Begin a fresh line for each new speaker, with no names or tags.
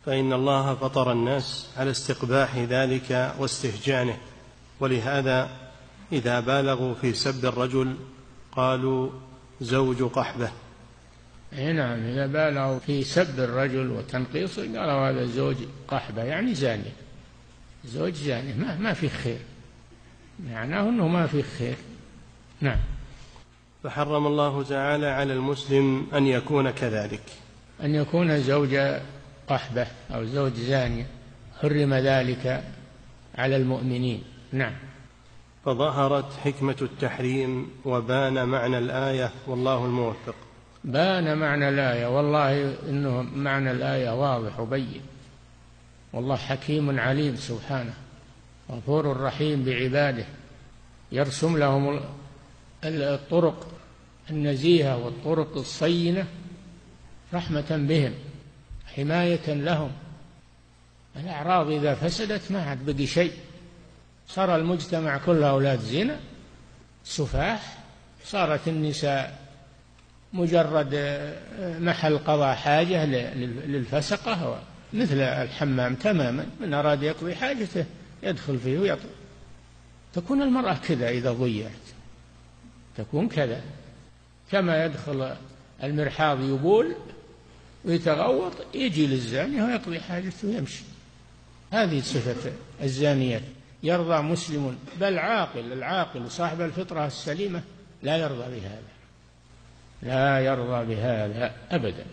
فإن الله فطر الناس على استقباح ذلك واستهجانه، ولهذا إذا بالغوا في سب الرجل قالوا زوج قحبة.
نعم، إذا بالغوا في سب الرجل وتنقيصه قالوا هذا زوج قحبة، يعني زاني، زوج زاني، ما في خير، معناه أنه ما في خير. نعم.
فحرم الله تعالى على المسلم أن يكون كذلك،
أن يكون زوج قحبة أو زوج زانية، حرم ذلك على المؤمنين. نعم.
فظهرت حكمة التحريم وبان معنى الآية، والله الموفق.
بان معنى الآية، والله إنه معنى الآية واضح وبين، والله حكيم عليم سبحانه، غفور رحيم بعباده، يرسم لهم الطرق النزيهة والطرق الصينة رحمة بهم، حماية لهم. الأعراض إذا فسدت ما عاد بقي شيء، صار المجتمع كله أولاد زنا سفاح، صارت النساء مجرد محل قضاء حاجة للفسقة، مثل الحمام تماما، من أراد يقضي حاجته يدخل فيه ويطلع. تكون المرأة كذا إذا ضيعت، تكون كذا، كما يدخل المرحاض يبول ويتغوط يجي للزانية ويقضي حاجته ويمشي. هذه صفة الزانيات. يرضى مسلم بل عاقل، العاقل صاحب الفطرة السليمة لا يرضى بهذا، لا يرضى بهذا أبدا.